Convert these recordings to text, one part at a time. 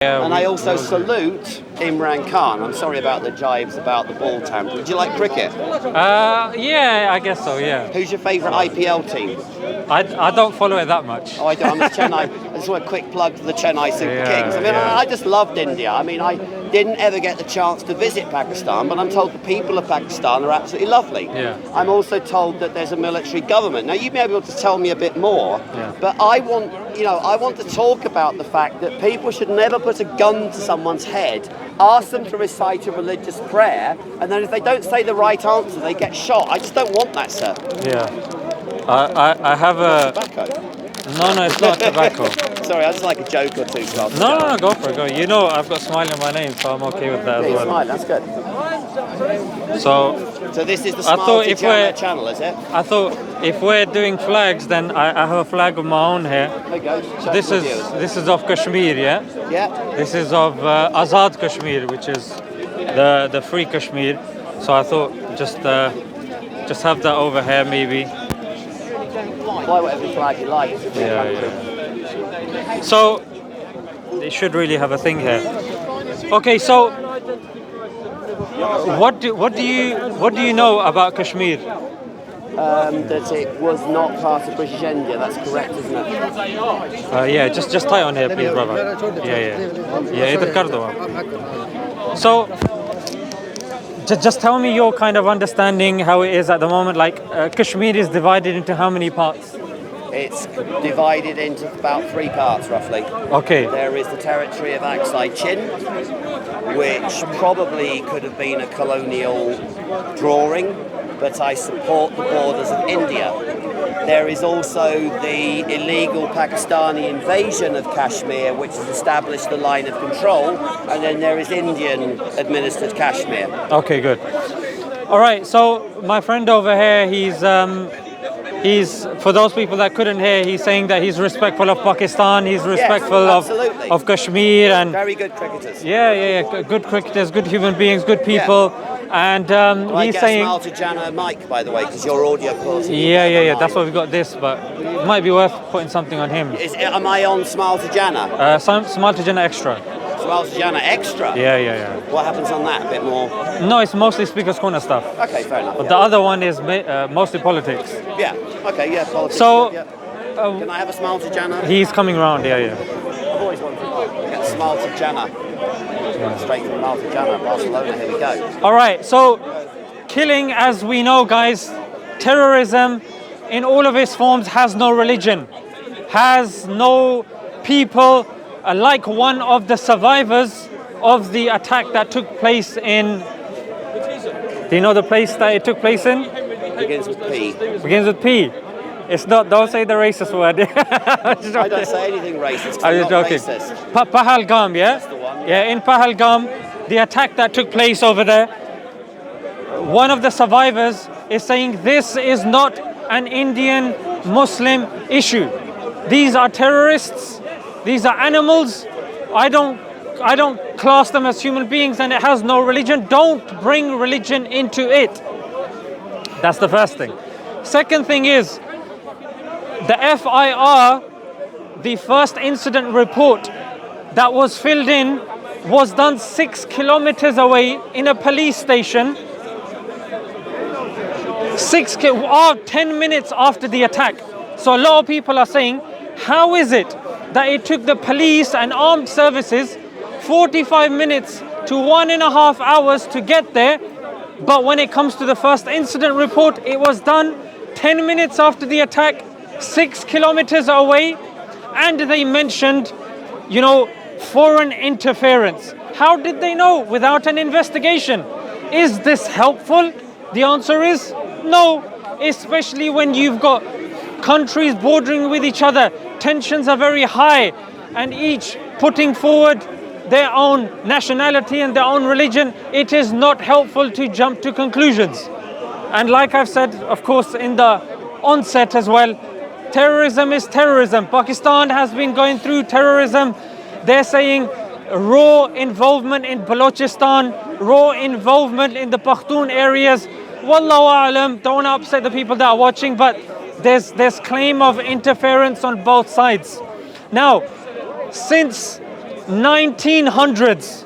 And I also salute Imran Khan. I'm sorry about the jibes about the ball tampering. Do you like cricket? Yeah, I guess so, yeah. Who's your favourite IPL team? I don't follow it that much. Oh, I don't. I'm a Chennai. I just want a quick plug for the Chennai Super Kings. I mean, I just loved India. I mean, I didn't ever get the chance to visit Pakistan, but I'm told the people of Pakistan are absolutely lovely. Yeah. I'm also told that there's a military government. Now, you may be able to tell me a bit more, but I want to talk about the fact that people should never put a gun to someone's head, ask them to recite a religious prayer, and then if they don't say the right answer, they get shot. I just don't want that, sir. Yeah. I have a... Tobacco. No, it's not tobacco. Sorry, I just like a joke or two. No, go for it, go. You know I've got Smile in my name, so I'm okay with that as well. Smile, that's good. So this is the sfdawah.channel, is it? I thought if we're doing flags, then I have a flag of my own here. There you go. So this is of Kashmir, yeah? Yeah. This is of Azad Kashmir, which is the free Kashmir. So I thought just have that over here, maybe. Fly whatever flag you like. Yeah. So they should really have a thing here. Okay, so what do you know about Kashmir? That it was not part of British India. That's correct, isn't it? Yeah, just tie on here, please, brother. Yeah. Idhar kar do aap. So just tell me your kind of understanding how it is at the moment. Like Kashmir is divided into how many parts? It's divided into about 3 parts, roughly. Okay. There is the territory of Aksai Chin, which probably could have been a colonial drawing, but I support the borders of India. There is also the illegal Pakistani invasion of Kashmir, which has established the line of control, and then there is Indian-administered Kashmir. Okay, good. All right, so my friend over here, he's for those people that couldn't hear, he's saying that he's respectful of Pakistan, he's respectful of Kashmir, and very good cricketers. Yeah. Good cricketers, good human beings, good people. And he's saying... I get a smile to Jana mic, by the way, because your audio quality... Yeah, that's why we've got this, but it might be worth putting something on him. Am I on Smile to Jana? Smile to Jana Extra. Smile to Jana Extra? Yeah. What happens on that? A bit more? No, it's mostly Speaker's Corner stuff. Okay, fair enough. But the other one is mostly politics. Yeah, okay, politics. So... can I have a Smile to Jana? He's coming around, yeah. I've always wanted to get a Smile to Jana. Straight from Jana, Barcelona, here we go. All right, so killing, as we know, guys, terrorism in all of its forms has no religion, has no people, like one of the survivors of the attack that took place in... Do you know the place that it took place in? Begins with P. Begins with P. It's not, don't say the racist word. I don't say anything racist. I'm not joking. Racist. Pahalgam, yeah? That's the one. Yeah, in Pahalgam, the attack that took place over there, one of the survivors is saying this is not an Indian Muslim issue. These are terrorists. These are animals. I don't class them as human beings, and it has no religion. Don't bring religion into it. That's the first thing. Second thing is, the FIR, the first incident report that was filled in, was done 6 kilometers away in a police station. 10 minutes after the attack. So a lot of people are saying, how is it that it took the police and armed services 45 minutes to 1.5 hours to get there, but when it comes to the first incident report, it was done 10 minutes after the attack, 6 kilometers away, and they mentioned, foreign interference. How did they know without an investigation? Is this helpful? The answer is no, especially when you've got countries bordering with each other. Tensions are very high, and each putting forward their own nationality and their own religion. It is not helpful to jump to conclusions. And like I've said, of course, in the onset as well, terrorism is terrorism. Pakistan has been going through terrorism. They're saying raw involvement in Balochistan, raw involvement in the Pakhtun areas. Wallahu a'lam, don't want to upset the people that are watching, but there's claim of interference on both sides. Now, since 1900s,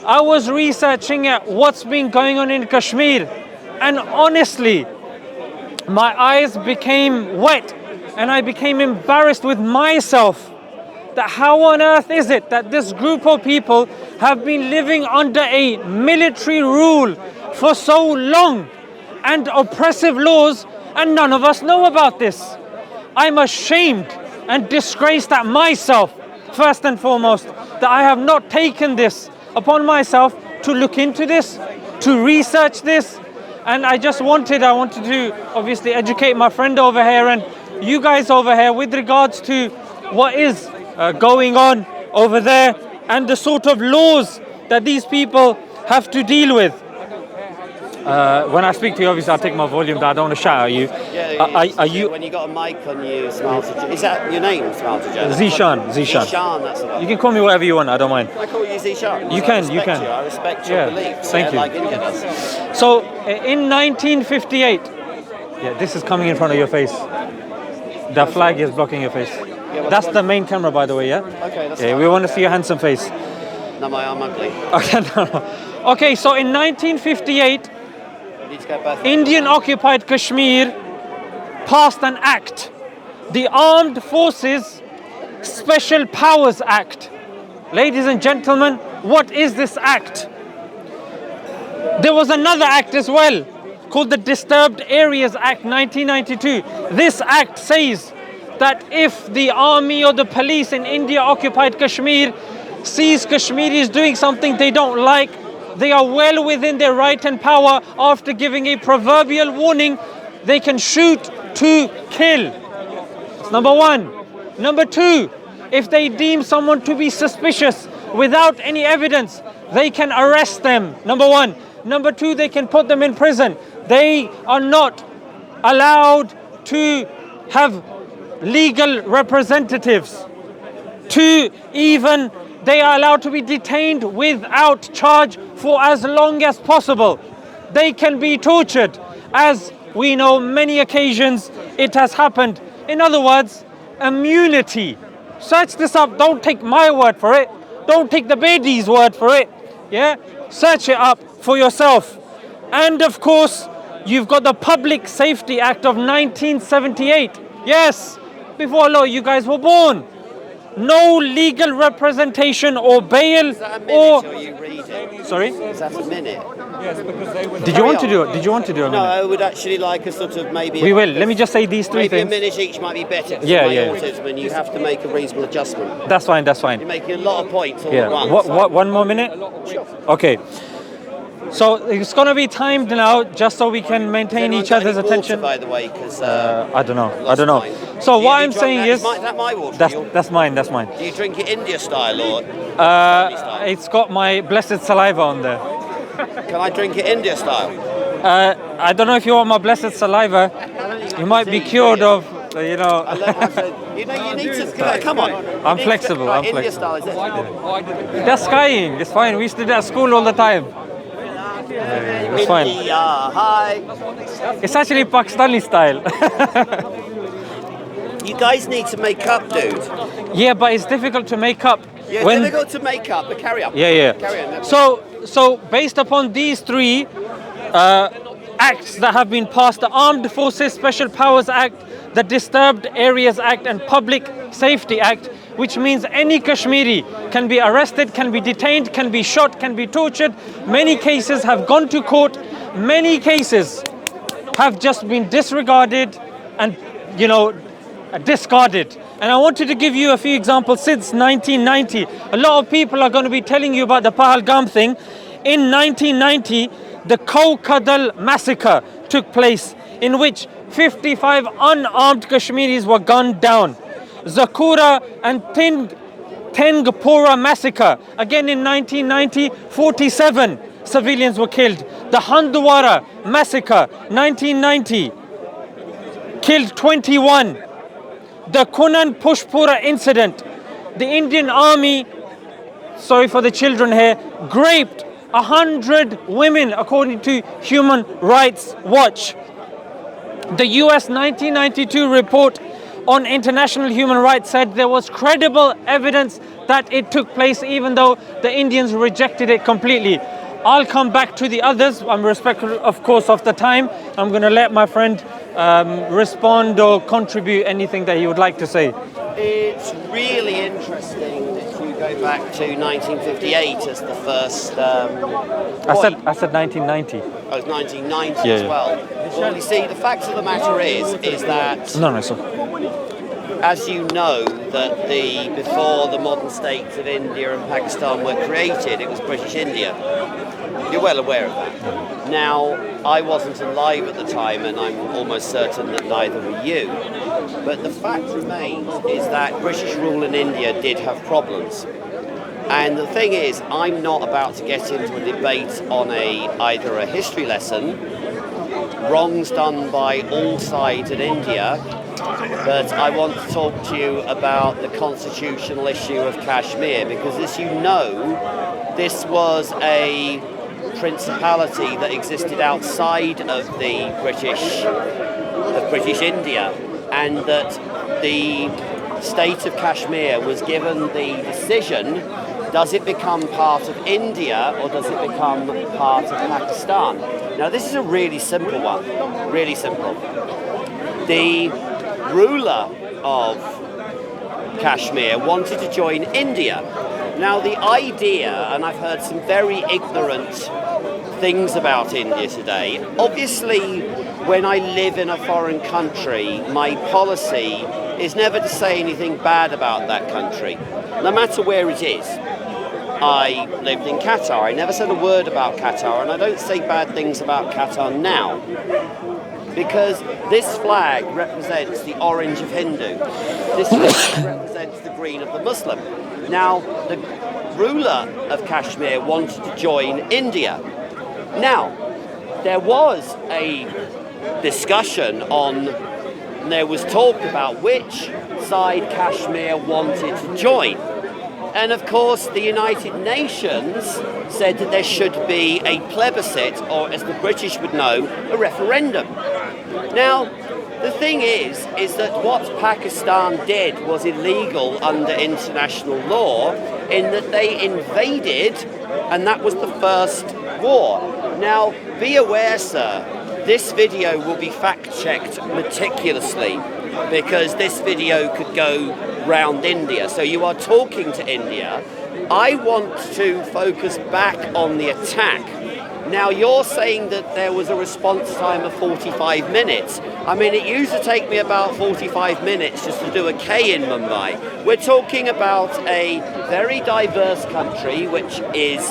I was researching at what's been going on in Kashmir, and honestly, my eyes became wet and I became embarrassed with myself that how on earth is it that this group of people have been living under a military rule for so long and oppressive laws, and none of us know about this. I'm ashamed and disgraced at myself, first and foremost, that I have not taken this upon myself to look into this, to research this. And I wanted to obviously educate my friend over here and you guys over here with regards to what is going on over there and the sort of laws that these people have to deal with. When I speak to you, obviously I'll take my volume down. I don't want to shout at you. Are you? When you got a mic on you, Smile to Joe. Is that your name, Smile to Joe? Zishan. Zishan, that's the one. You can call me whatever you want. I don't mind. I call you Zishan. You can. I respect your beliefs. Thank you. Like India does. So in 1958, this is coming in front of your face. The flag is blocking your face. That's the main camera, by the way. Yeah. Okay. That's we want to see your handsome face. No, my arm ugly. Okay. No. Okay. So in 1958. Indian occupied Kashmir passed an act, the Armed Forces Special Powers Act. Ladies and gentlemen, what is this act? There was another act as well called the Disturbed Areas Act 1992. This act says that if the army or the police in India occupied Kashmir sees Kashmiris doing something they don't like, they are well within their right and power. After giving a proverbial warning, they can shoot to kill. That's number one. Number two, if they deem someone to be suspicious without any evidence, they can arrest them. Number one. Number two, they can put them in prison. They are not allowed to have legal representatives. They are allowed to be detained without charge for as long as possible. They can be tortured, as we know many occasions it has happened. In other words, immunity. Search this up. Don't take my word for it. Don't take the Bedi's word for it. Yeah? Search it up for yourself. And of course, you've got the Public Safety Act of 1978. Yes, before law, you guys were born. No legal representation or bail. Is that a minute or you read it? Sorry? Is that a minute? Yes, because they would. Did you want to do it? Did you want to do a No, minute? I would actually like a sort of maybe. We will. Let me just say these three maybe things. a minute each might be better. Yeah. Autism, and you have to make a reasonable adjustment. That's fine. You're making a lot of points all at once. What? One more minute? Okay. So it's going to be timed now, just so we can maintain each other's attention. By the way, because I don't know. So what I'm saying is, that my water? that's mine. Do you drink it India style or? It's got my blessed saliva on there. Can I drink it India style? I don't know if you want my blessed saliva. You might be cured of, you need to. Come on. I'm flexible. India style is it? That's skying. It's fine. We used to do that at school all the time. It's fine. India, hi. It's actually Pakistani style. You guys need to make up, dude. Yeah, but it's difficult to make up. Yeah, difficult to make up, but carry on. Yeah. Carry on. So based upon these three acts that have been passed, the Armed Forces Special Powers Act, the Disturbed Areas Act and Public Safety Act, which means any Kashmiri can be arrested, can be detained, can be shot, can be tortured. Many cases have gone to court. Many cases have just been disregarded and, discarded. And I wanted to give you a few examples since 1990. A lot of people are going to be telling you about the Pahalgam thing. In 1990, the Kaukadal massacre took place, in which 55 unarmed Kashmiris were gunned down. Zakura and Tengpura massacre, again in 1990, 47 civilians were killed. The Handwara massacre, 1990, killed 21. The Kunan Pushpura incident, the Indian army, sorry for the children here, raped 100 women according to Human Rights Watch. The US 1992 report on international human rights said there was credible evidence that it took place, even though the Indians rejected it completely. I'll come back to the others. I'm respectful, of course, of the time. I'm going to let my friend respond or contribute anything that he would like to say. It's really interesting that you go back to 1958 as the first point. I said 1990. Oh, it was 1990 as well. Well, you see, the fact of the matter is that... No, sir. As you know, that before the modern states of India and Pakistan were created, it was British India. You're well aware of that. Now, I wasn't alive at the time, and I'm almost certain that neither were you. But the fact remains is that British rule in India did have problems. And the thing is, I'm not about to get into a debate on either a history lesson, wrongs done by all sides in India, but I want to talk to you about the constitutional issue of Kashmir, because as you know, this was a principality that existed outside of the British India, and that the state of Kashmir was given the decision, does it become part of India or does it become part of Pakistan? Now this is a really simple one, really simple. The ruler of Kashmir wanted to join India. Now the idea, and I've heard some very ignorant things about India today, obviously when I live in a foreign country, my policy is never to say anything bad about that country, no matter where it is. I lived in Qatar, I never said a word about Qatar, and I don't say bad things about Qatar now, because this flag represents the orange of Hindu. This flag represents the green of the Muslim. Now, the ruler of Kashmir wanted to join India. Now, there was a discussion and there was talk about which side Kashmir wanted to join. And of course, the United Nations said that there should be a plebiscite, or as the British would know, a referendum. Now, the thing is that what Pakistan did was illegal under international law, in that they invaded, and that was the first war. Now, be aware, sir, this video will be fact-checked meticulously, because this video could go round India. So you are talking to India. I want to focus back on the attack. Now, you're saying that there was a response time of 45 minutes. I mean, it used to take me about 45 minutes just to do a K in Mumbai. We're talking about a very diverse country which is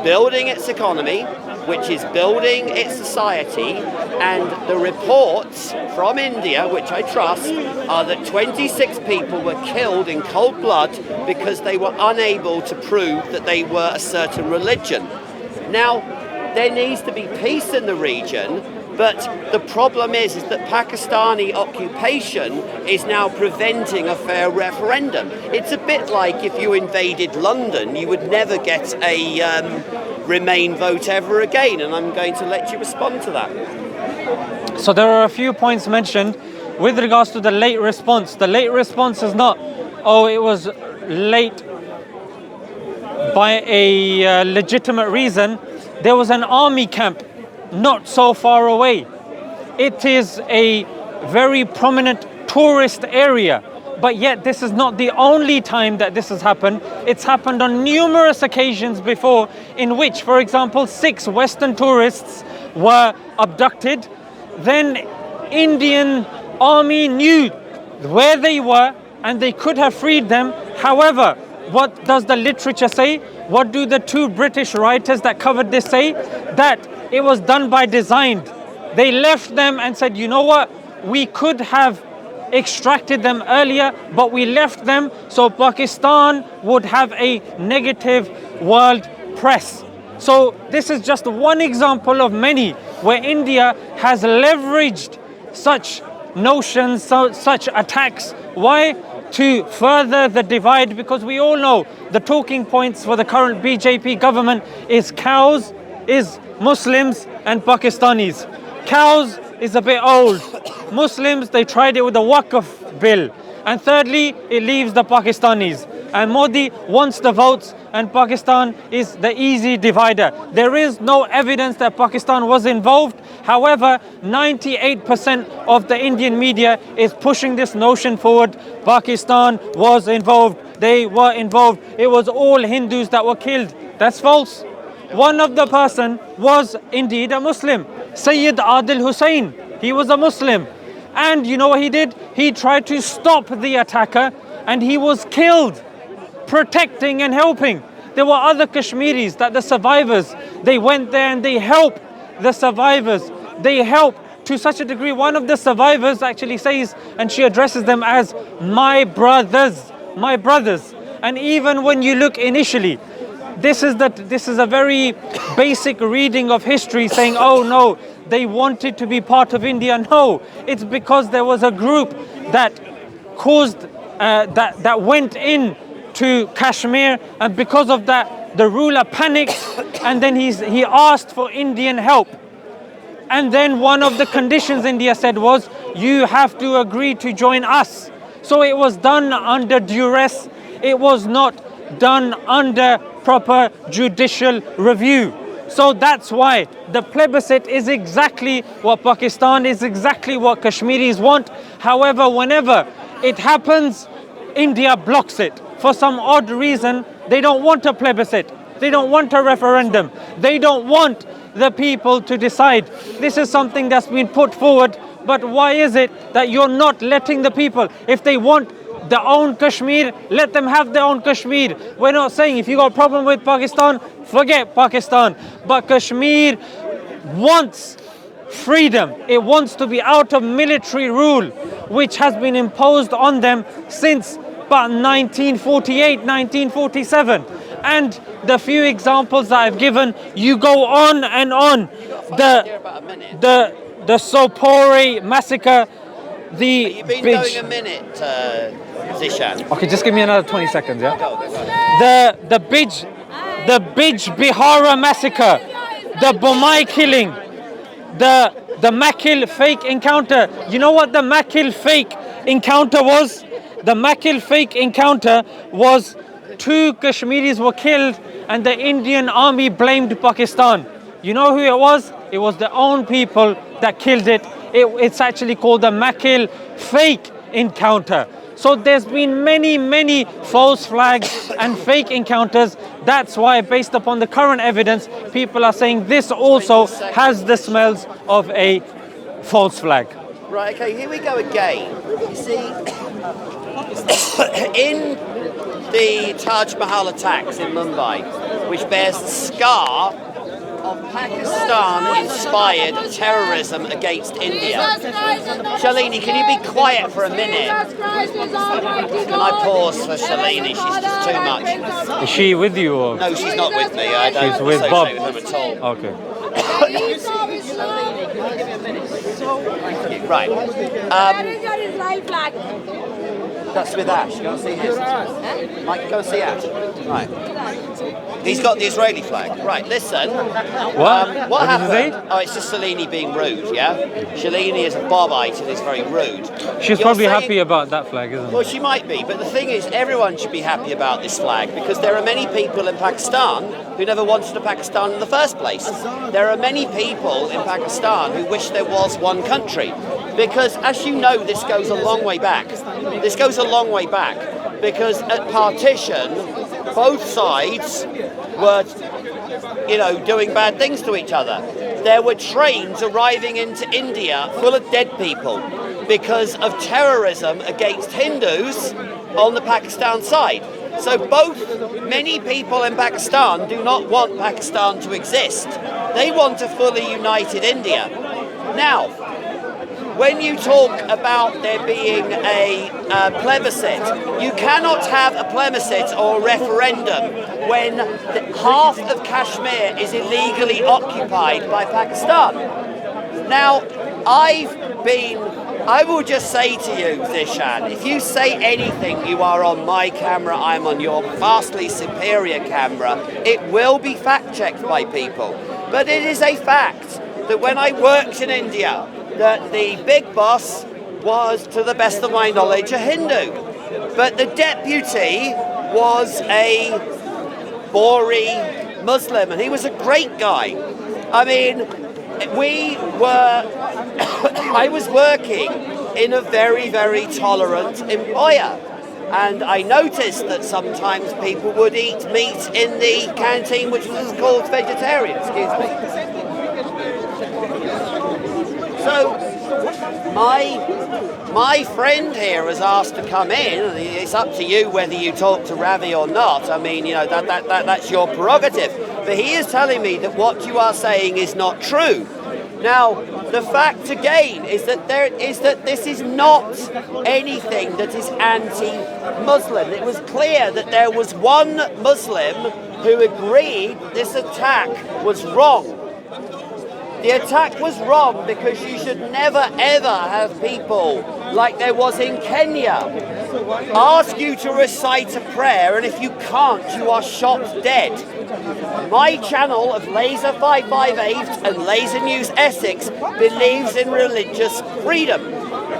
building its economy, which is building its society, and the reports from India, which I trust, are that 26 people were killed in cold blood because they were unable to prove that they were a certain religion. Now, there needs to be peace in the region, but the problem is that Pakistani occupation is now preventing a fair referendum. It's a bit like if you invaded London, you would never get a Remain vote ever again, and I'm going to let you respond to that. So there are a few points mentioned with regards to the late response. The late response is not, oh, it was late by a legitimate reason. There was an army camp not so far away. It is a very prominent tourist area, but yet this is not the only time that this has happened. It's happened on numerous occasions before, in which, for example, 6 Western tourists were abducted. Then Indian army knew where they were and they could have freed them. However, what does the literature say? What do the 2 British writers that covered this say? That it was done by design. They left them and said, you know what? We could have extracted them earlier, but we left them so Pakistan would have a negative world press. So this is just one example of many where India has leveraged such notions, such attacks. Why? To further the divide, because we all know the talking points for the current BJP government is cows, is Muslims and Pakistanis. Cows is a bit old. Muslims, they tried it with the Waqf bill. And thirdly, it leaves the Pakistanis. And Modi wants the votes, and Pakistan is the easy divider. There is no evidence that Pakistan was involved. However, 98% of the Indian media is pushing this notion forward. Pakistan was involved. They were involved. It was all Hindus that were killed. That's false. One of the person was indeed a Muslim. Sayyid Adil Hussain. He was a Muslim. And you know what he did? He tried to stop the attacker and he was killed, protecting and helping. There were other Kashmiris that the survivors, they went there and they helped the survivors. They helped to such a degree. One of the survivors actually says, and she addresses them as my brothers, my brothers. And even when you look initially, this is a very basic reading of history saying, oh no, they wanted to be part of India. No, it's because there was a group that caused, that went in to Kashmir, and because of that, the ruler panicked, and then he asked for Indian help. And then one of the conditions India said was, you have to agree to join us. So it was done under duress. It was not done under proper judicial review. So that's why the plebiscite is exactly what Pakistan is, exactly what Kashmiris want. However, whenever it happens, India blocks it. For some odd reason, they don't want a plebiscite. They don't want a referendum. They don't want the people to decide. This is something that's been put forward, but why is it that you're not letting the people, if they want their own Kashmir, let them have their own Kashmir. We're not saying if you got a problem with Pakistan, forget Pakistan. But Kashmir wants freedom. It wants to be out of military rule, which has been imposed on them since about 1948, 1947. And the few examples that I've given, you go on and on. The Sopore massacre, You've been going a minute, Zishan. Okay, just give me another 20 seconds, yeah? The Bij Bihara massacre, the Bomai killing, the Makil fake encounter. You know what the Makil fake encounter was? The Makil fake encounter was 2 Kashmiris were killed and the Indian army blamed Pakistan. You know who it was? It was their own people that killed it. It's actually called the Makil fake encounter. So there's been many false flags and fake encounters. That's why, based upon the current evidence, people are saying this also has the smells of a false flag. Right, okay, here we go again. You see, in the Taj Mahal attacks in Mumbai, which bears the scar of Pakistan-inspired terrorism against India. Shalini, can you be quiet for a minute? Can I pause for Shalini? She's just too much. Is she with you? Or? No, she's not with me. I don't She's with Bob. associate with him at all. Okay. Right. That's with Ash. Go and see his. Mike, go and see Ash. Right. He's got the Israeli flag. Right, listen. What? What did you say? happened? Oh, it's just Shalini being rude, yeah? Shalini is a Bobite and is very rude. She's probably happy about that flag, isn't Well, she? she might be, but the thing is, everyone should be happy about this flag because there are many people in Pakistan who never wanted a Pakistan in the first place. There are many people in Pakistan who wish there was one country. Because, as you know, this goes a long way back. This goes a long way back because at partition, both sides were, doing bad things to each other. There were trains arriving into India full of dead people because of terrorism against Hindus on the Pakistan side. So many people in Pakistan do not want Pakistan to exist. They want a fully united India. Now, when you talk about there being a plebiscite, you cannot have a plebiscite or a referendum when half of Kashmir is illegally occupied by Pakistan. Now, I will just say to you, Zishan, if you say anything, you are on my camera, I'm on your vastly superior camera, it will be fact-checked by people. But it is a fact that when I worked in India, that the big boss was, to the best of my knowledge, a Hindu. But the deputy was a Bori Muslim, and he was a great guy. I mean, I was working in a very, very tolerant employer. And I noticed that sometimes people would eat meat in the canteen, which was called vegetarian, excuse me. So my friend here has asked to come in. It's up to you whether you talk to Ravi or not. I mean, you know, that's your prerogative. But he is telling me that what you are saying is not true. Now, the fact again is that this is not anything that is anti-Muslim. It was clear that there was one Muslim who agreed this attack was wrong. The attack was wrong because you should never ever have people like there was in Kenya ask you to recite a prayer, and if you can't, you are shot dead. My channel of Laser 558 and Laser News Essex believes in religious freedom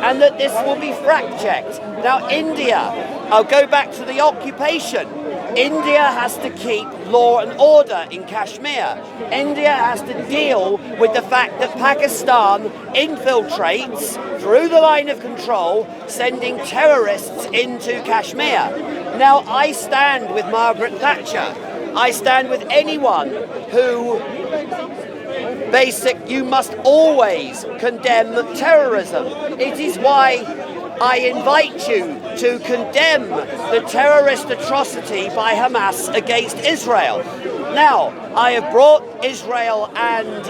and that this will be fact-checked. Now, India, I'll go back to the occupation. India has to keep law and order in Kashmir. India has to deal with the fact that Pakistan infiltrates through the line of control, sending terrorists into Kashmir. Now, I stand with Margaret Thatcher. I stand with anyone who you must always condemn terrorism. It is why I invite you to condemn the terrorist atrocity by Hamas against Israel. Now, I have brought Israel and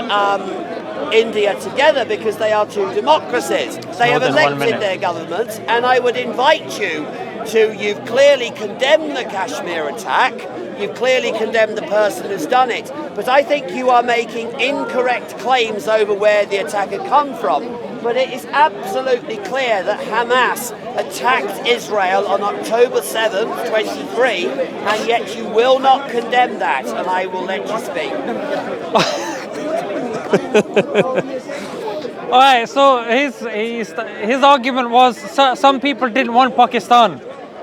India together because they are two democracies. They have elected their governments, and I would invite you you've clearly condemned the Kashmir attack, you've clearly condemned the person who's done it, but I think you are making incorrect claims over where the attack had come from. But it is absolutely clear that Hamas attacked Israel on October 7th, 23, and yet you will not condemn that, and I will let you speak. All right, so his argument was some people didn't want Pakistan.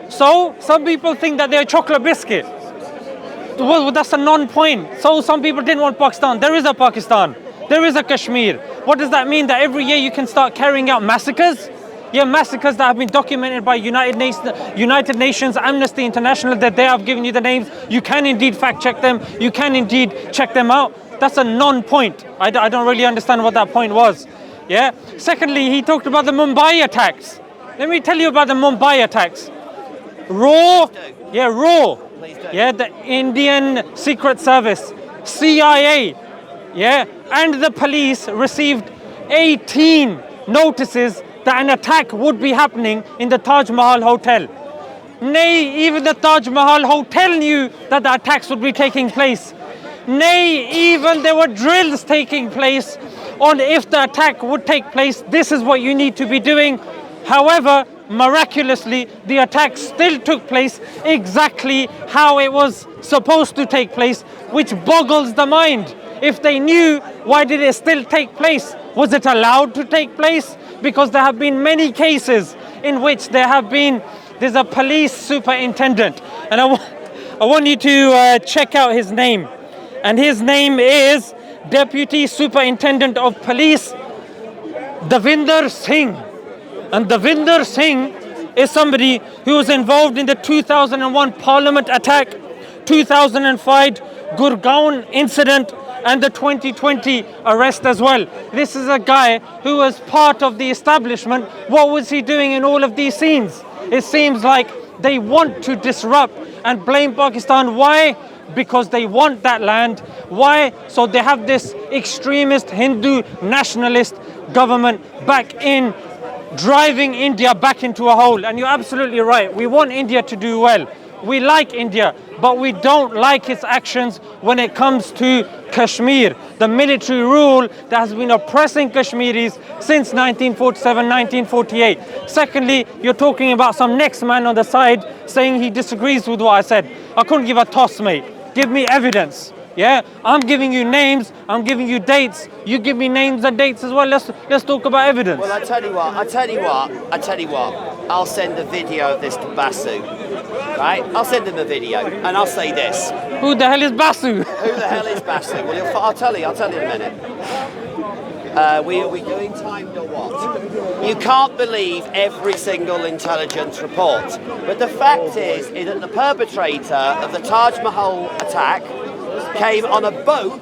So some people think that they're a chocolate biscuit. Well, that's a non-point. So some people didn't want Pakistan. There is a Pakistan. There is a Kashmir. What does that mean? That every year you can start carrying out massacres? Yeah, massacres that have been documented by United Nations, Amnesty International, that they have given you the names. You can indeed fact check them. You can indeed check them out. That's a non-point. I don't really understand what that point was. Yeah. Secondly, he talked about the Mumbai attacks. Let me tell you about the Mumbai attacks. Raw. Yeah, the Indian Secret Service, CIA, yeah, and the police received 18 notices that an attack would be happening in the Taj Mahal Hotel. Nay, even the Taj Mahal Hotel knew that the attacks would be taking place. Nay, even there were drills taking place on if the attack would take place. This is what you need to be doing. However, miraculously, the attack still took place exactly how it was supposed to take place, which boggles the mind. If they knew, why did it still take place? Was it allowed to take place? Because there have been many cases in which there's a police superintendent, and I want you to check out his name. And his name is Deputy Superintendent of Police Davinder Singh. And Davinder Singh is somebody who was involved in the 2001 Parliament attack, 2005 Gurgaon incident, and the 2020 arrest as well. This is a guy who was part of the establishment. What was he doing in all of these scenes? It seems like they want to disrupt and blame Pakistan. Why? Because they want that land. Why? So they have this extremist Hindu nationalist government back in, driving India back into a hole. And you're absolutely right. We want India to do well. We like India, but we don't like its actions when it comes to Kashmir, the military rule that has been oppressing Kashmiris since 1947, 1948. Secondly, you're talking about some next man on the side saying he disagrees with what I said. I couldn't give a toss, mate. Give me evidence. Yeah, I'm giving you names, I'm giving you dates. You give me names and dates as well. Let's talk about evidence. Well, I tell you what. I'll send a video of this to Basu, right? I'll send him a video, and I'll say this. Who the hell is Basu? Who the hell is Basu? Well, I'll tell you in a minute. Are we doing timed or what? You can't believe every single intelligence report. But the fact is that the perpetrator of the Taj Mahal attack came on a boat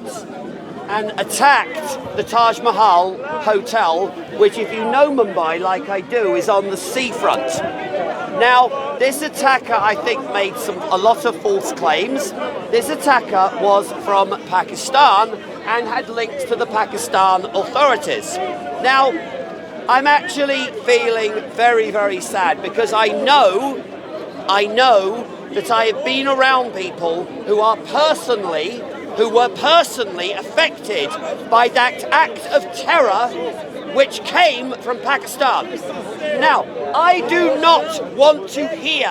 and attacked the Taj Mahal hotel, which, if you know Mumbai like I do, is on the seafront. Now, this attacker, I think, made a lot of false claims. This attacker was from Pakistan and had links to the Pakistan authorities. Now, I'm actually feeling very, very sad because I know that I have been around people who were personally affected by that act of terror which came from Pakistan. Now, I do not want to hear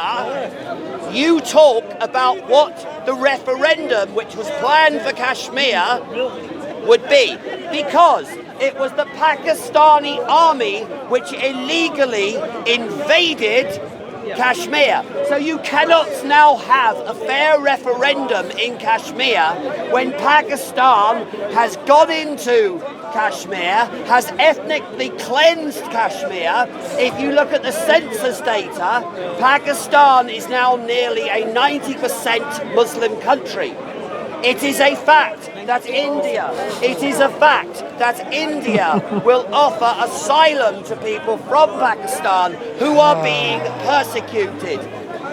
you talk about what the referendum which was planned for Kashmir would be, because it was the Pakistani army which illegally invaded Kashmir. So you cannot now have a fair referendum in Kashmir when Pakistan has gone into Kashmir, has ethnically cleansed Kashmir. If you look at the census data, Pakistan is now nearly a 90% Muslim country. It is a fact that India will offer asylum to people from Pakistan who are being persecuted.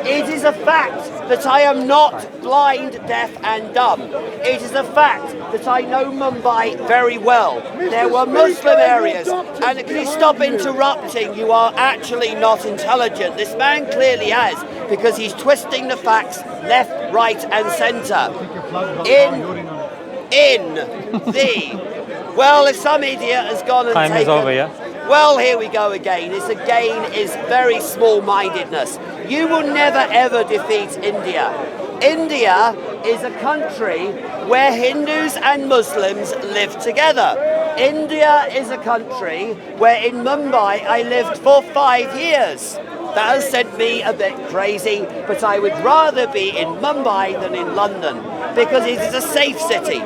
It is a fact that I am not blind, deaf and dumb. It is a fact that I know Mumbai very well. There were Muslim areas, and can you stop interrupting? You are actually not intelligent. This man clearly has, because he's twisting the facts left, right and centre. Well, if some idiot has gone and Time taken... is over, yeah? Well, here we go again. This again is very small-mindedness. You will never ever defeat India. India is a country where Hindus and Muslims live together. India is a country where in Mumbai I lived for 5 years. That has sent me a bit crazy, but I would rather be in Mumbai than in London because it is a safe city.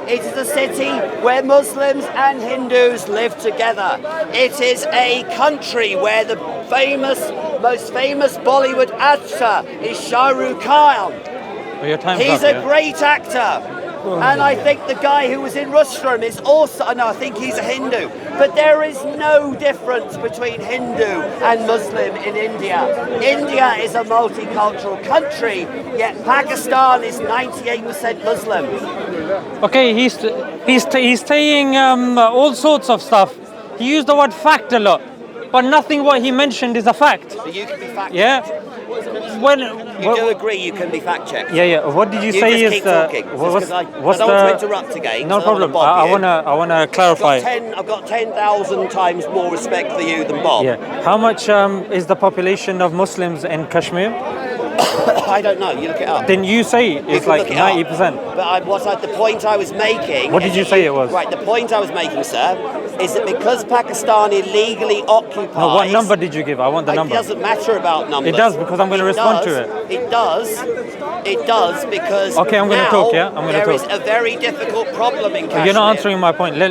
It is a city where Muslims and Hindus live together. It is a country where the most famous Bollywood actor is Shah Rukh Khan. He's a great actor. And I think the guy who was in Rustram is also, no, I think he's a Hindu. But there is no difference between Hindu and Muslim in India. India is a multicultural country, yet Pakistan is 98% Muslim. Okay, he's saying all sorts of stuff. He used the word fact a lot, but nothing what he mentioned is a fact. But you can be fact-checked. Yeah. You do agree you can be fact-checked. Yeah. What did you say just is keep talking. I don't want to interrupt again. No problem. I wanna clarify. I've got 10,000 times more respect for you than Bob. Yeah. How much is the population of Muslims in Kashmir? I don't know. You look it up. Then you say it's like 90%. But the point I was making... What did you say it was? Right, the point I was making, sir, is that because Pakistan illegally occupies... No, what number did you give? I want the number. It doesn't matter about numbers. It does, because I'm going to respond to it. It does, because okay, I'm going to talk, yeah? I'm going to talk. There is a very difficult problem in Kashmir. You're not answering my point. Let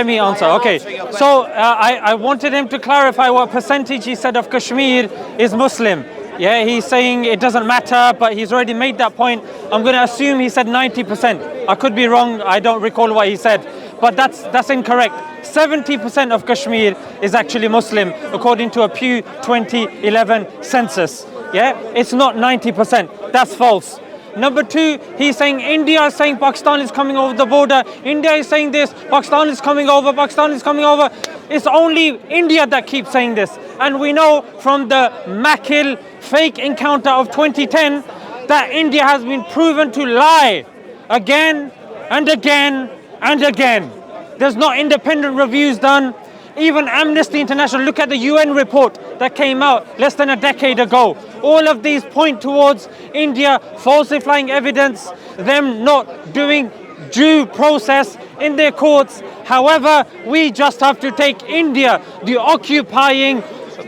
me answer. Okay, so I wanted him to clarify what percentage he said of Kashmir is Muslim. Yeah, he's saying it doesn't matter, but he's already made that point. I'm going to assume he said 90%. I could be wrong. I don't recall what he said, but that's incorrect. 70% of Kashmir is actually Muslim, according to a Pew 2011 census. Yeah, it's not 90%. That's false. Number two, he's saying India is saying Pakistan is coming over the border. India is saying this. Pakistan is coming over. Pakistan is coming over. It's only India that keeps saying this. And we know from the Makil fake encounter of 2010 that India has been proven to lie again and again and again. There's not independent reviews done. Even Amnesty International, look at the UN report that came out less than a decade ago. All of these point towards India falsifying evidence, them not doing due process in their courts. However, we just have to take India, the occupying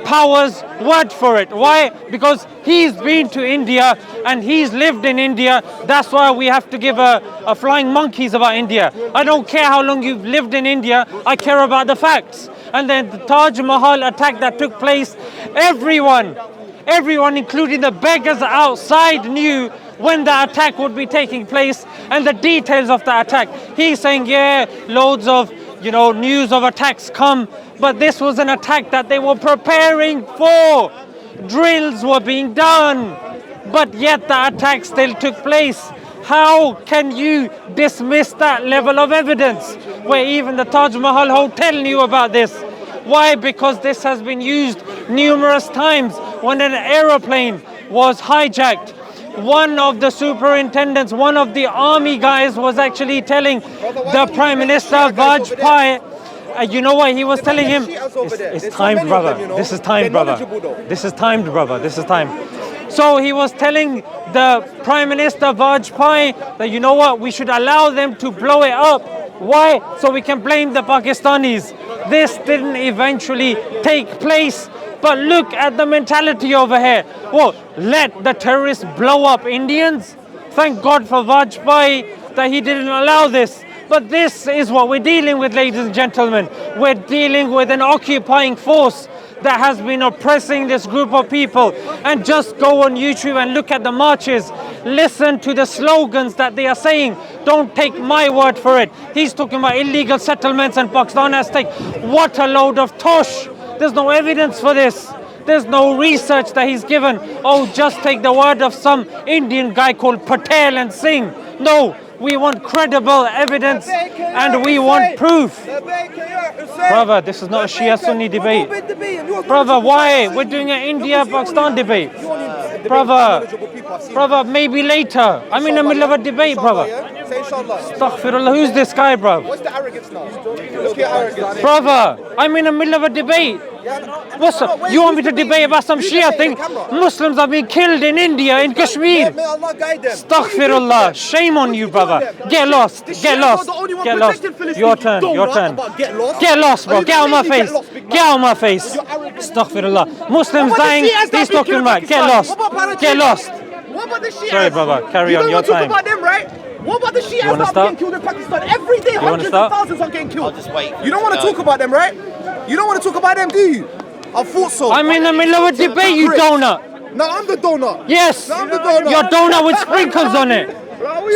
powers, word for it. Why? Because he's been to India and he's lived in India. That's why we have to give a flying monkeys about India. I don't care how long you've lived in India, I care about the facts. And then the Taj Mahal attack that took place, everyone including the beggars outside knew when the attack would be taking place and the details of the attack. He's saying, yeah, loads of news of attacks come, but this was an attack that they were preparing for. Drills were being done, but yet the attack still took place. How can you dismiss that level of evidence where even the Taj Mahal Hotel knew about this? Why? Because this has been used numerous times. When an aeroplane was hijacked, one of the superintendents, one of the army guys was actually telling the Prime Minister Vajpayee, you know what he was telling him? It's timed, brother. This is timed, brother. This is timed, brother. This is timed. So he was telling the Prime Minister Vajpayee that, you know what, we should allow them to blow it up. Why? So we can blame the Pakistanis. This didn't eventually take place. But look at the mentality over here. Well, let the terrorists blow up Indians. Thank God for Vajpayee that he didn't allow this. But this is what we're dealing with, ladies and gentlemen. We're dealing with an occupying force that has been oppressing this group of people. And just go on YouTube and look at the marches. Listen to the slogans that they are saying. Don't take my word for it. He's talking about illegal settlements and Pakistan has taken. What a load of tosh. There's no evidence for this. There's no research that he's given. Oh, just take the word of some Indian guy called Patel and sing. No, we want credible evidence and we want proof. Brother, this is not a Shia-Sunni debate. Brother, why? We're doing an India-Pakistan debate. Brother, maybe later. I'm in the middle of a debate, brother. Astaghfirullah, who's this guy, bro? What's the arrogance now? Look at arrogance. Brother, I'm in the middle of a debate. What's up? You want me to debate about some Shia thing? Muslims are being killed in India, in Kashmir. Astaghfirullah, shame on you, brother. Get lost, get lost, get lost. Your turn, your turn. Get lost, bro. Get out of my face. Get out of my face. Astaghfirullah. Muslims dying, he's talking about. Get lost, get lost. What about the Shias? Sorry, brother, carry on, your time. What about them, right? What about the Shias that are getting killed in Pakistan? Every day, hundreds of thousands are getting killed. I'll just wait. You don't want to talk about them, right? You don't want to talk about them, do you? I thought so. I'm in the middle of a debate, you donut. No, I'm the donut. Yes, No, I'm the donut. your donut with sprinkles on it.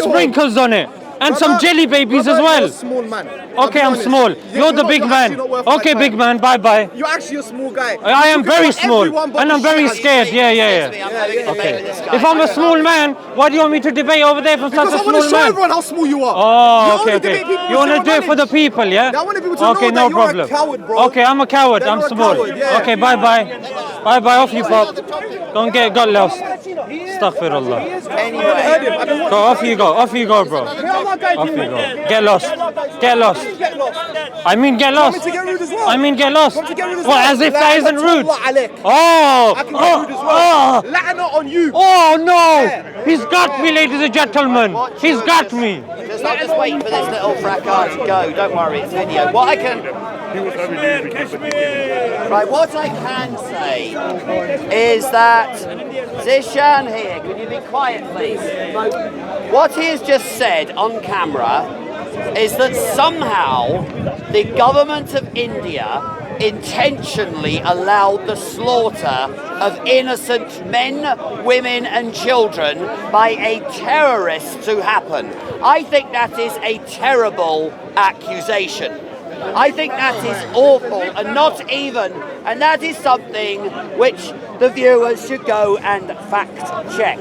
Sprinkles on it. And some jelly babies as well. You're a small man. Okay, I'm small. You're the big man. Okay, big man, bye-bye. You're actually a small guy. I am very small, and I'm very scared. Yeah. Okay. If I'm a small man, why do you want me to debate over there from such a Because I want to small show man? everyone how small you are. Oh, You only okay. debate people You want to with do it for the knowledge. people, yeah? I want people to Okay, know no that you're problem. a coward, bro. Okay, I'm a coward. I'm You're a small. coward, yeah. Okay, bye-bye. Bye-bye, off you pop. Don't get got lost. Astaghfirullah. Anyway, Go, off you go, bro. Off you go. Get lost. Get lost. I mean get lost. To get rude as well. I mean get lost. Want to get rude as Well, well. as if that isn't rude. I Oh, can get rude as well. La'ana on you. oh no! He's got me, ladies and gentlemen. He's got me. I'll just wait for this little fracas to go. Don't worry, it's video. What I can say is that Zishan here, could you be quiet, please? What he has just said on camera is that somehow the government of India intentionally allowed the slaughter of innocent men, women and children by a terrorist to happen. I think that is a terrible accusation. I think that is awful and that is something which the viewers should go and fact check.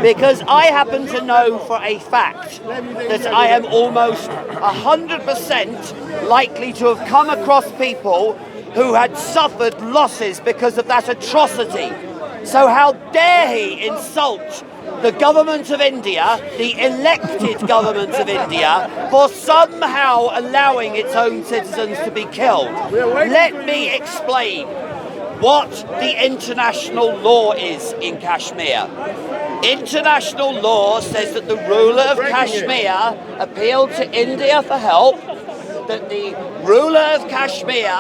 Because I happen to know for a fact that I am almost 100% likely to have come across people who had suffered losses because of that atrocity. So how dare he insult the government of India, the elected government of India, for somehow allowing its own citizens to be killed. Let me explain. what the international law is in Kashmir. International law says that the ruler of Kashmir appealed to India for help, that the ruler of Kashmir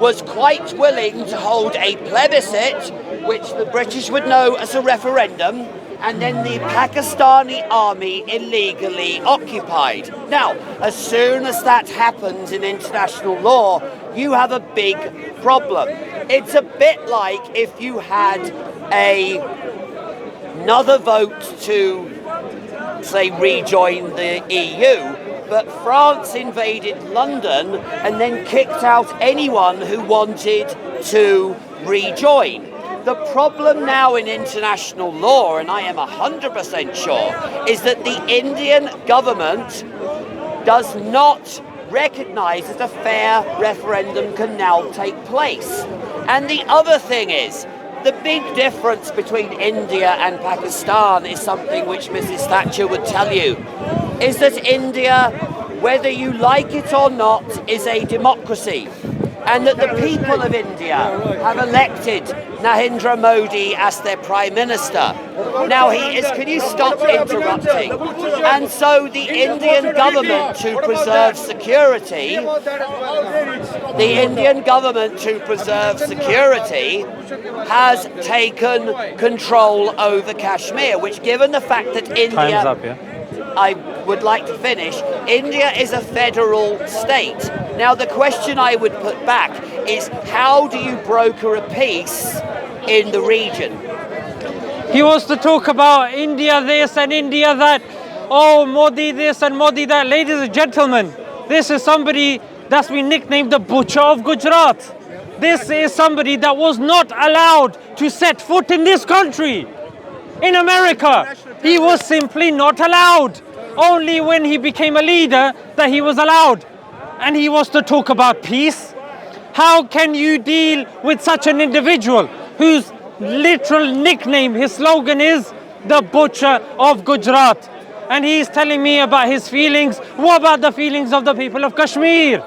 was quite willing to hold a plebiscite, which the British would know as a referendum, and then the Pakistani army illegally occupied. Now, as soon as that happens in international law, you have a big problem. It's a bit like if you had another vote to, say, rejoin the EU, but France invaded London and then kicked out anyone who wanted to rejoin. The problem now in international law, and I am 100% sure, is that the Indian government does not recognise that a fair referendum can now take place. And the other thing is, the big difference between India and Pakistan is something which Mrs. Thatcher would tell you, is that India, whether you like it or not, is a democracy. And that the people of India have elected Narendra Modi as their Prime Minister. Now he is, can you stop interrupting? And so the Indian government, to preserve security, has taken control over Kashmir, which, given the fact that India... Time's up, yeah? I would like to finish. India is a federal state. Now, the question I would put back is, how do you broker a peace in the region? He wants to talk about India this and India that. Oh, Modi this and Modi that. Ladies and gentlemen, this is somebody that's been nicknamed the Butcher of Gujarat. This is somebody that was not allowed to set foot in this country. In America, he was simply not allowed. Only when he became a leader that he was allowed. And he wants to talk about peace. How can you deal with such an individual whose literal nickname, his slogan is the Butcher of Gujarat? And he's telling me about his feelings. What about the feelings of the people of Kashmir?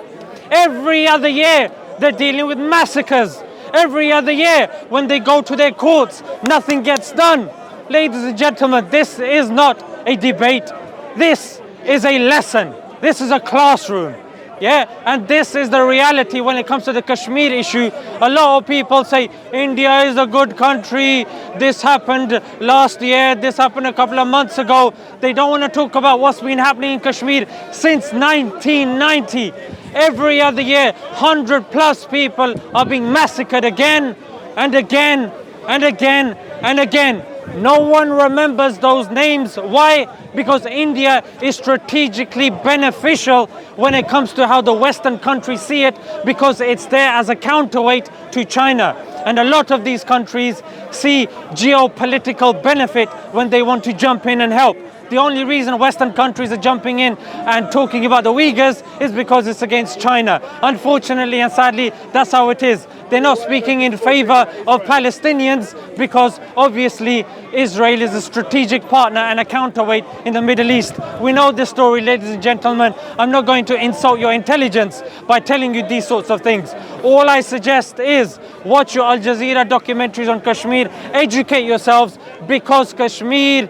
Every other year, they're dealing with massacres. Every other year, when they go to their courts, nothing gets done. Ladies and gentlemen, this is not a debate. This is a lesson. This is a classroom. Yeah, and this is the reality when it comes to the Kashmir issue. A lot of people say India is a good country. This happened last year. This happened a couple of months ago. They don't want to talk about what's been happening in Kashmir since 1990. Every other year, 100+ people are being massacred again and again and again and again. No one remembers those names. Why? Because India is strategically beneficial when it comes to how the Western countries see it, because it's there as a counterweight to China. And a lot of these countries see geopolitical benefit when they want to jump in and help. The only reason Western countries are jumping in and talking about the Uyghurs is because it's against China. Unfortunately and sadly, that's how it is. They're not speaking in favor of Palestinians because obviously Israel is a strategic partner and a counterweight in the Middle East. We know this story, ladies and gentlemen. I'm not going to insult your intelligence by telling you these sorts of things. All I suggest is watch your Al Jazeera documentaries on Kashmir, educate yourselves, because Kashmir,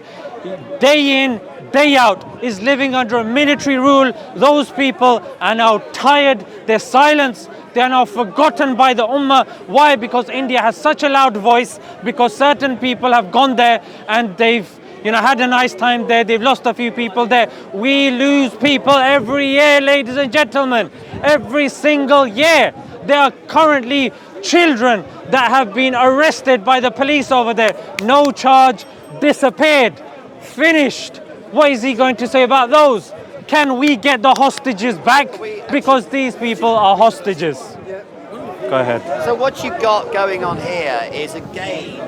day in, day out, is living under a military rule. Those people are now tired. They're silenced. They are now forgotten by the Ummah. Why? Because India has such a loud voice, because certain people have gone there and they've had a nice time there. They've lost a few people there. We lose people every year, ladies and gentlemen. Every single year. There are currently children that have been arrested by the police over there. No charge, disappeared, finished. What is he going to say about those? Can we get the hostages back? Because these people are hostages. Go ahead. So what you've got going on here is, again,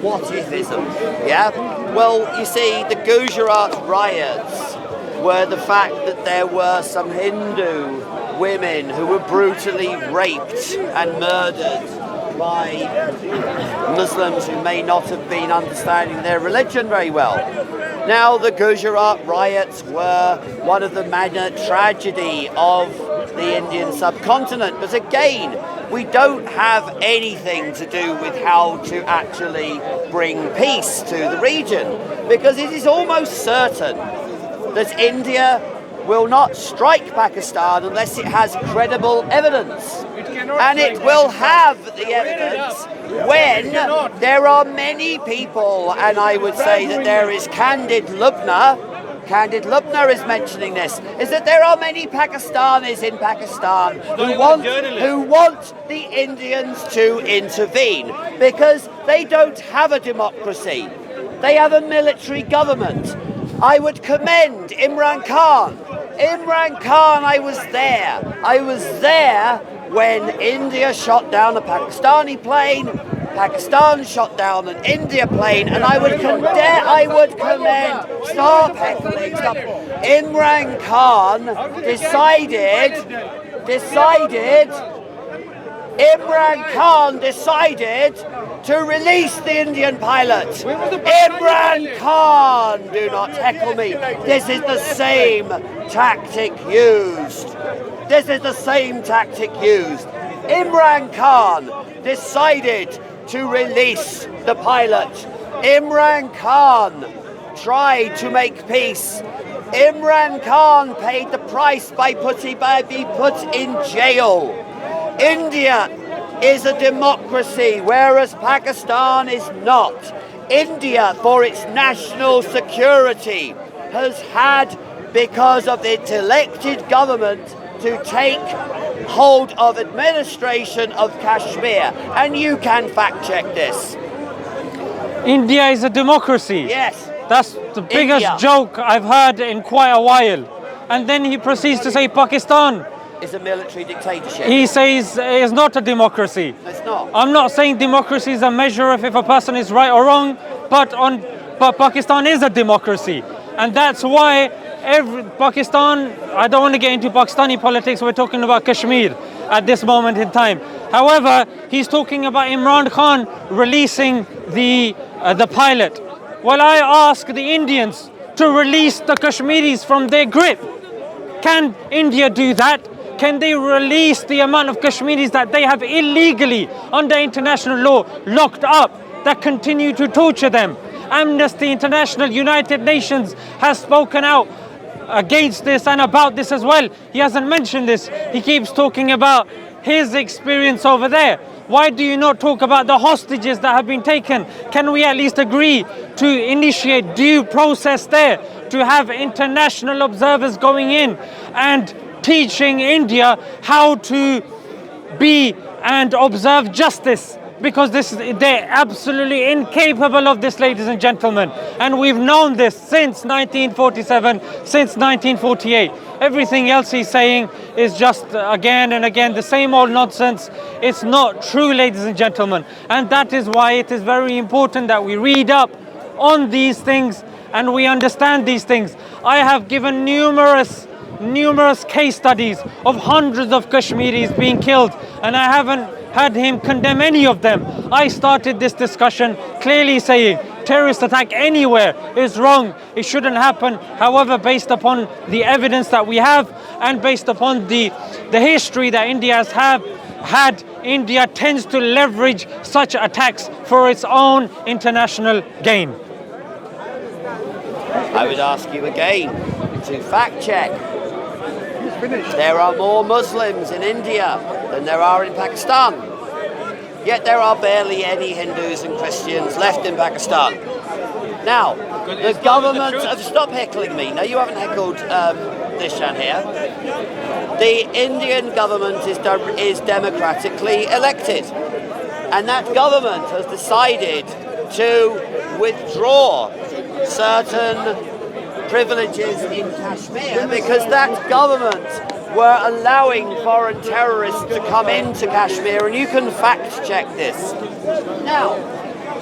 what-ifism. Yeah? Well, you see, the Gujarat riots were the fact that there were some Hindu women who were brutally raped and murdered. by Muslims who may not have been understanding their religion very well. Now, the Gujarat riots were one of the minor tragedy of the Indian subcontinent, but again, we don't have anything to do with how to actually bring peace to the region, because it is almost certain that India will not strike Pakistan unless it has credible evidence. And it will have the evidence when there are many people, and I would say that there is Candid Lubna is mentioning this, is that there are many Pakistanis in Pakistan who want the Indians to intervene because they don't have a democracy. They have a military government. I would commend Imran Khan. Imran Khan, I was there. I was there when India shot down a Pakistani plane, Pakistan shot down an India plane, and I would commend, stop heckling, stop. Imran Khan decided to release the Indian pilot. Imran Khan, do not heckle me. This is the same tactic used. Imran Khan decided to release the pilot. Imran Khan tried to make peace. Imran Khan paid the price by being put in jail. India is a democracy, whereas Pakistan is not. India, for its national security, has had, because of its elected government, to take hold of administration of Kashmir. And you can fact check this. India is a democracy. Yes. That's the biggest joke I've heard in quite a while. And then he proceeds to say Pakistan is a military dictatorship. He says it's not a democracy. It's not. I'm not saying democracy is a measure of if a person is right or wrong, but Pakistan is a democracy. And that's why Pakistan, I don't want to get into Pakistani politics, we're talking about Kashmir at this moment in time. However, he's talking about Imran Khan releasing the pilot. Well, I ask the Indians to release the Kashmiris from their grip. Can India do that? Can they release the amount of Kashmiris that they have illegally, under international law, locked up, that continue to torture them? Amnesty International, United Nations has spoken out against this and about this as well. He hasn't mentioned this. He keeps talking about his experience over there. Why do you not talk about the hostages that have been taken? Can we at least agree to initiate due process there, to have international observers going in and teaching India how to be and observe justice? Because they're absolutely incapable of this, ladies and gentlemen. And we've known this since 1947, since 1948. Everything else he's saying is just again and again the same old nonsense. It's not true, ladies and gentlemen. And that is why it is very important that we read up on these things and we understand these things. I have given numerous case studies of hundreds of Kashmiris being killed, and I haven't had him condemn any of them. I started this discussion clearly saying terrorist attack anywhere is wrong. It shouldn't happen. However, based upon the evidence that we have and based upon the history that India has had, India tends to leverage such attacks for its own international gain. I would ask you again to fact check. There are more Muslims in India than there are in Pakistan. Yet there are barely any Hindus and Christians left in Pakistan. Now, the government of... Stop heckling me. No, you haven't heckled this chan here. The Indian government is democratically elected. And that government has decided to withdraw certain privileges in Kashmir because that government were allowing foreign terrorists to come into Kashmir, and you can fact check this. Now,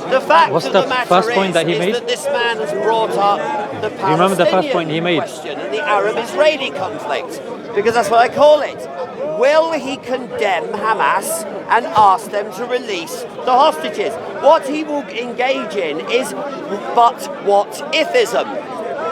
the fact of the matter is that this man has brought up the Palestinian question and the Arab-Israeli conflict, because that's what I call it. will he condemn Hamas and ask them to release the hostages? What he will engage in is but what ifism.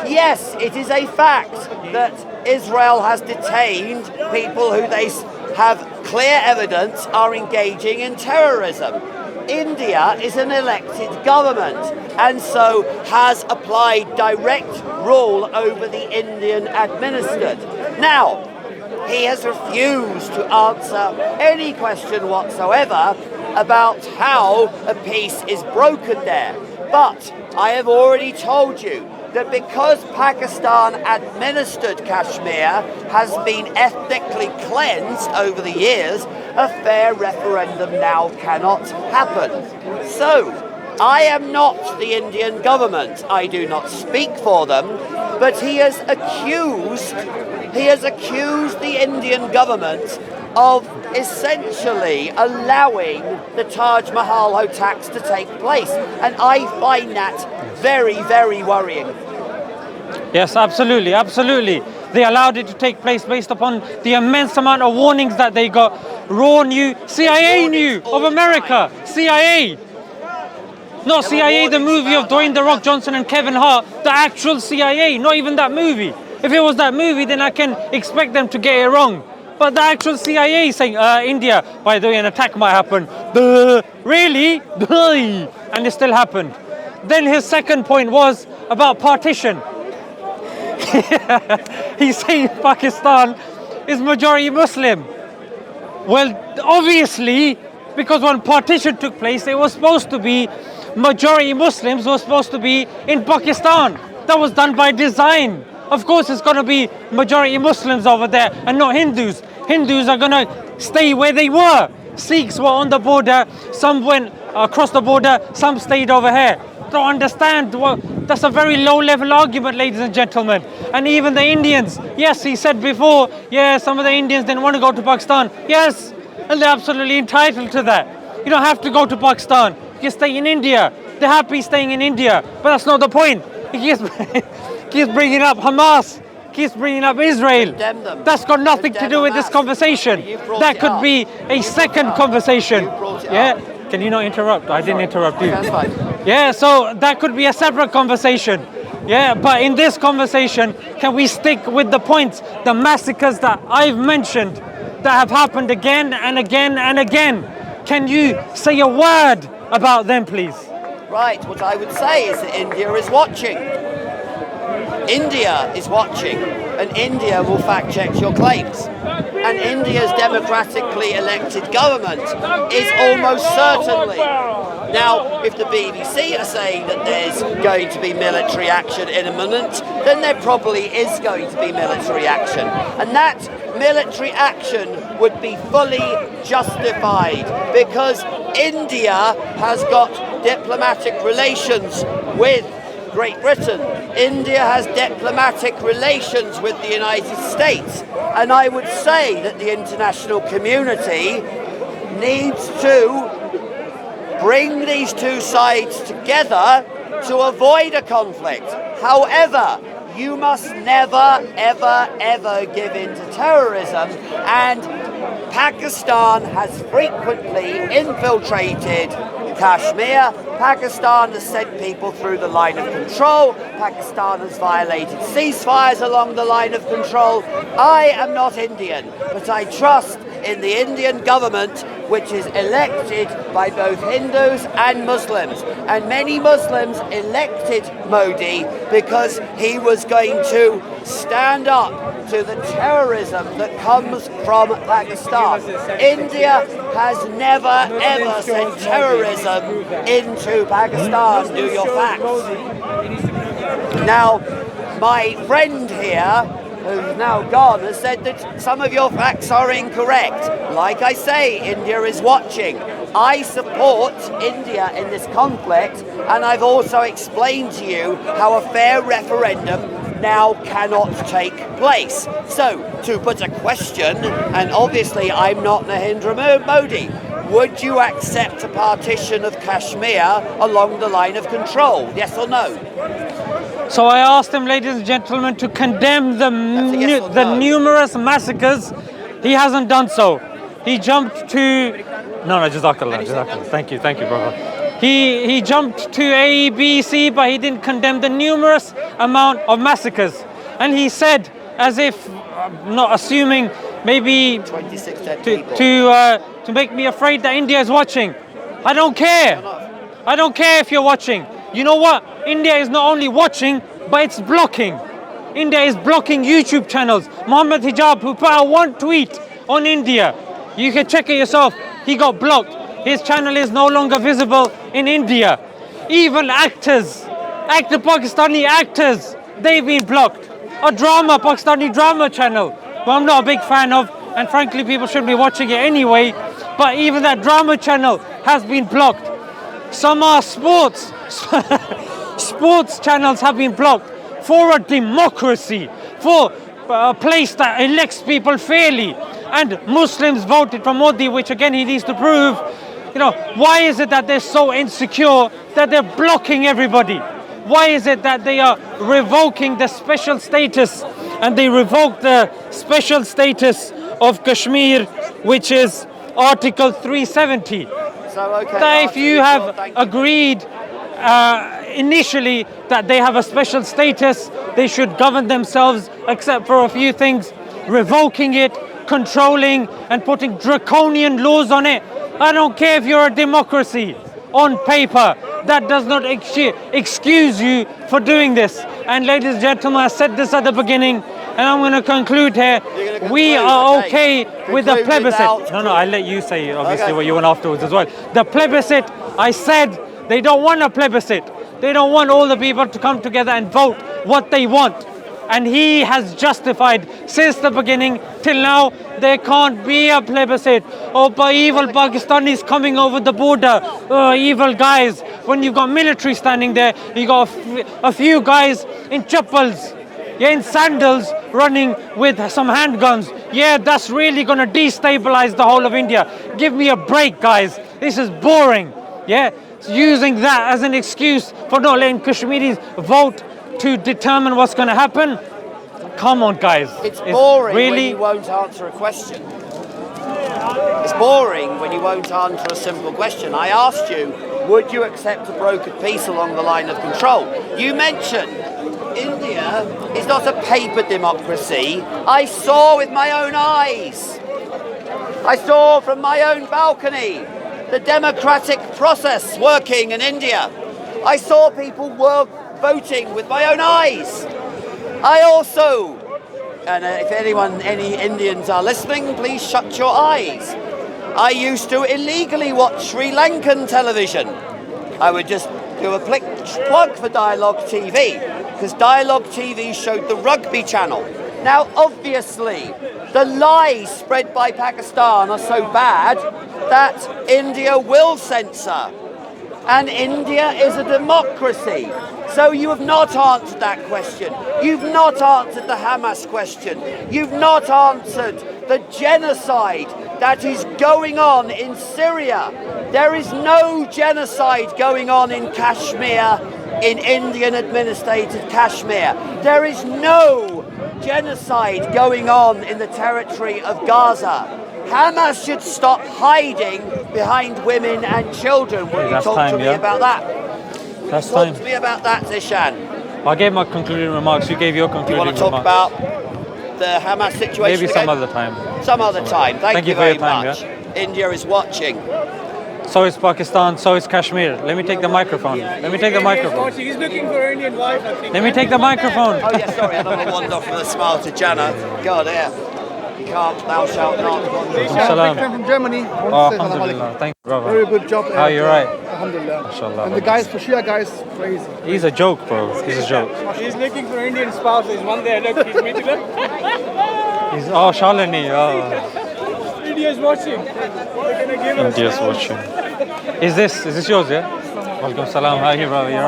Yes, it is a fact that Israel has detained people who they have clear evidence are engaging in terrorism. India is an elected government and so has applied direct rule over the Indian administered. Now, he has refused to answer any question whatsoever about how a peace is broken there. But I have already told you that because Pakistan administered Kashmir has been ethnically cleansed over the years, a fair referendum now cannot happen. So, I am not the Indian government. I do not speak for them, but he has accused the Indian government of essentially allowing the Taj Mahal attacks to take place. And I find that very, very worrying. Yes, absolutely, absolutely. They allowed it to take place based upon the immense amount of warnings that they got. Raw knew, CIA knew of America, CIA. Not CIA, the movie of Dwayne "The Rock" Johnson and Kevin Hart, the actual CIA, not even that movie. If it was that movie, then I can expect them to get it wrong. But the actual CIA saying, India, by the way, an attack might happen. Really? And it still happened. Then his second point was about partition. He's saying Pakistan is majority Muslim. Well, obviously, because when partition took place, it was supposed to be majority Muslims were supposed to be in Pakistan. That was done by design. Of course, it's going to be majority Muslims over there and not Hindus. Hindus are going to stay where they were. Sikhs were on the border. Some went across the border. Some stayed over here. Don't understand. Well, that's a very low-level argument, ladies and gentlemen. And even the Indians. Yes, he said before, yeah, some of the Indians didn't want to go to Pakistan. Yes, and they're absolutely entitled to that. You don't have to go to Pakistan. You can stay in India. They're happy staying in India. But that's not the point. He keeps bringing up Hamas, keeps bringing up Israel. That's got nothing to do with this conversation. That could be a second conversation. Yeah? Can you not interrupt? I didn't interrupt you. That's fine. Yeah, so that could be a separate conversation. Yeah, but in this conversation, can we stick with the points, the massacres that I've mentioned that have happened again and again and again? Can you say a word about them, please? Right, what I would say is that India is watching. India is watching, and India will fact-check your claims. And India's democratically elected government is almost certainly... Now, if the BBC are saying that there's going to be military action imminent, then there probably is going to be military action. And that military action would be fully justified because India has got diplomatic relations with Great Britain. India has diplomatic relations with the United States. And I would say that the international community needs to bring these two sides together to avoid a conflict. However, you must never, ever, ever give in to terrorism, and Pakistan has frequently infiltrated Kashmir. Pakistan has sent people through the line of control. Pakistan has violated ceasefires along the line of control. I am not Indian, but I trust in the Indian government, which is elected by both Hindus and Muslims. And many Muslims elected Modi because he was going to stand up to the terrorism that comes from Pakistan. India has never ever sent terrorism into Pakistan. Do your facts. Now, my friend here, who's now gone, has said that some of your facts are incorrect. Like I say, India is watching. I support India in this conflict, and I've also explained to you how a fair referendum now cannot take place. So, to put a question, and obviously I'm not Narendra Modi, would you accept a partition of Kashmir along the line of control? Yes or no? So I asked him, ladies and gentlemen, to condemn the numerous massacres He hasn't done so. He jumped to... No, Jazakallah. Thank you, brother. He jumped to A, B, C, but he didn't condemn the numerous amount of massacres. And he said, as if, not assuming, maybe 26 dead people. to make me afraid that India is watching. I don't care. I don't care if you're watching. You know what? India is not only watching, but it's blocking. India is blocking YouTube channels. Muhammad Hijab, who put out one tweet on India, you can check it yourself, he got blocked. His channel is no longer visible in India. Even Pakistani actors, they've been blocked. A Pakistani drama channel, who I'm not a big fan of, and frankly people shouldn't be watching it anyway, but even that drama channel has been blocked. Some are sports channels have been blocked. For a democracy, for a place that elects people fairly, and Muslims voted for Modi, which again he needs to prove. You know, why is it that they're so insecure that they're blocking everybody? Why is it that they are revoking the special status, and they revoked the special status of Kashmir, which is Article 370? So, okay, That if you have agreed initially that they have a special status, they should govern themselves, except for a few things, revoking it, controlling and putting draconian laws on it. I don't care if you're a democracy on paper. That does not excuse you for doing this. And ladies and gentlemen, I said this at the beginning, and I'm going to conclude here. We are okay with the plebiscite. No, I'll let you say obviously what you want afterwards as well. The plebiscite, I said, they don't want a plebiscite. They don't want all the people to come together and vote what they want. And he has justified since the beginning till now, there can't be a plebiscite. Oh, but evil Pakistanis coming over the border. Oh, evil guys. When you've got military standing there, you got a few guys in chappals, in sandals, running with some handguns. Yeah, that's really going to destabilize the whole of India. Give me a break, guys. This is boring. Yeah, using that as an excuse for not letting Kashmiris vote to determine what's going to happen. Come on, guys. It's boring when you won't answer a question. It's boring when you won't answer a simple question. I asked you, would you accept a brokered peace along the line of control? You mentioned India is not a paper democracy. I saw with my own eyes. I saw from my own balcony the democratic process working in India. I saw people voting with my own eyes. I also, and if any Indians are listening, please shut your eyes. I used to illegally watch Sri Lankan television. I would just do a plug for Dialogue TV, because Dialogue TV showed the rugby channel. Now, obviously, the lies spread by Pakistan are so bad that India will censor. And India is a democracy. So you have not answered that question. You've not answered the Hamas question. You've not answered the genocide that is going on in Syria. There is no genocide going on in Kashmir, in Indian administered Kashmir. There is no genocide going on in the territory of Gaza. Hamas should stop hiding behind women and children. Will you talk to me about that? Talk to me about that, Zishan. I gave my concluding remarks. You gave your concluding remarks. You want to talk about the Hamas situation? Maybe some other time. Some other time. Thank you very much. Yeah? India is watching. So is Pakistan, so is Kashmir. Let me take the microphone. Let me take the microphone. He's looking for an Indian wife, I think. Let me take the microphone. Oh yeah, sorry, another wander from the smile to Jannah. God, yeah. You can't, thou shalt not. Salam. From Germany. Oh, alhamdulillah. Thank you, brother. Very good job. How are you right? Alhamdulillah. Mashallah. And the guys, for Shia guys, crazy. He's a joke, bro. He's a joke. He's looking for Indian spouse. There's one there. Look, he's meeting them. He's Shalini. Oh. India's watching. They're gonna give us India's watching. Is this yours, yeah? Welcome salam. How are you, brother? You're right.